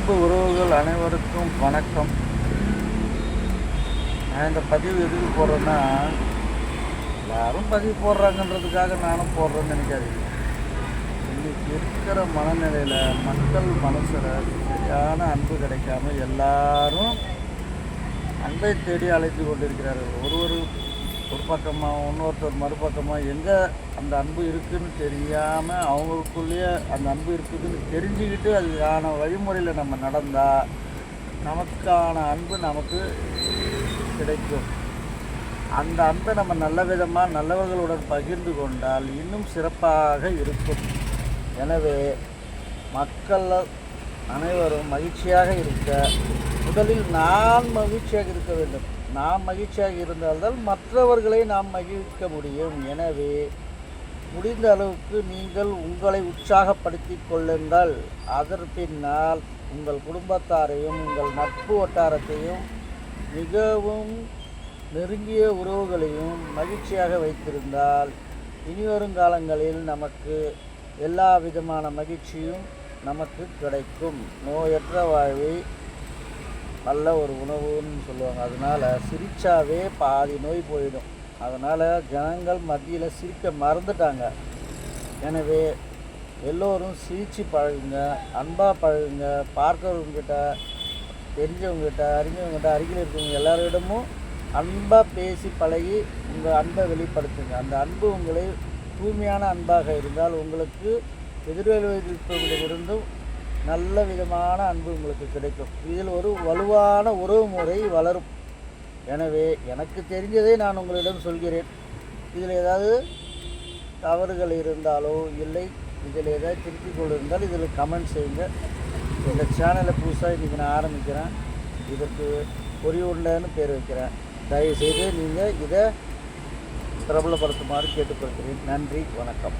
அன்பு உறவுகள் அனைவருக்கும் வணக்கம். நான் இந்த பதிவு எதுக்கு போடுறேன்னா, எல்லாரும் பதிவு போடுறாங்கன்றதுக்காக நானும் போடுறேன்னு நினைக்காதீங்க. இன்றைக்கி இருக்கிற மனநிலையில் மக்கள் மனசில் சரியான அன்பு கிடைக்காம எல்லாரும் அன்பை தேடி அழைத்து கொண்டிருக்கிறார்கள். ஒரு பக்கமாக இன்னொருத்தர் மறுபக்கமாக எங்கே அந்த அன்பு இருக்குதுன்னு தெரியாமல் அவங்களுக்குள்ளேயே அந்த அன்பு இருக்குதுன்னு தெரிஞ்சுக்கிட்டு அதுக்கான வழிமுறையில் நம்ம நடந்தால் நமக்கான அன்பு நமக்கு கிடைக்கும். அந்த அன்பை நம்ம நல்ல விதமாக நல்லவர்களுடன் பகிர்ந்து கொண்டால் இன்னும் சிறப்பாக இருக்கும். எனவே மக்கள் அனைவரும் மகிழ்ச்சியாக இருக்க முதலில் நான் மகிழ்ச்சியாக இருக்க வேண்டும். நாம் மகிழ்ச்சியாக இருந்தால்தான் மற்றவர்களை நாம் மகிழ்விக்க முடியும். எனவே முடிந்த அளவுக்கு நீங்கள் உங்களை உற்சாகப்படுத்தி கொள்ளுங்கள். அதன் பின்னால் உங்கள் குடும்பத்தாரையும் உங்கள் நட்பு வட்டாரத்தையும் மிகவும் நெருங்கிய உறவுகளையும் மகிழ்ச்சியாக வைத்திருந்தால் இனிவரும் காலங்களில் நமக்கு எல்லா விதமான மகிழ்ச்சியும் நமக்கு கிடைக்கும். நோயற்ற வாழ்வை நல்ல ஒரு உணவுன்னு சொல்லுவாங்க. அதனால் சிரித்தாவே பாதி நோய் போயிடும். அதனால் ஜனங்கள் மத்தியில் சிரிக்க மறந்துட்டாங்க. எனவே எல்லோரும் சிரித்து பழகுங்க, அன்பாக பழகுங்க. பார்க்குறவங்ககிட்ட, தெரிஞ்சவங்ககிட்ட, அறிஞ்சவங்ககிட்ட, அருகில் இருக்கவங்க எல்லாரிடமும் அன்பாக பேசி பழகி உங்கள் அன்பை வெளிப்படுத்துங்க. அந்த அன்பு உங்களை தூய்மையான அன்பாக இருந்தால் உங்களுக்கு எதிர்விருப்பவர்களிடமிருந்தும் நல்ல விதமான அன்பு உங்களுக்கு கிடைக்கும். இதில் ஒரு வலுவான உறவு முறை வளரும். எனவே எனக்கு தெரிஞ்சதை நான் உங்களிடம் சொல்கிறேன். இதில் ஏதாவது தவறுகள் இருந்தாலோ இல்லை இதில் ஏதாவது திருத்திக் கொண்டிருந்தால் இதில் கமெண்ட் செய்யுங்க. இந்த சேனலை புதுசாக இன்றைக்கி நான் ஆரம்பிக்கிறேன். இதற்கு பொறியுண்டன்னு பேர் வைக்கிறேன். தயவுசெய்து நீங்கள் இதை பிரபலப்படுத்துமாறு கேட்டுக்கொள்கிறேன். நன்றி, வணக்கம்.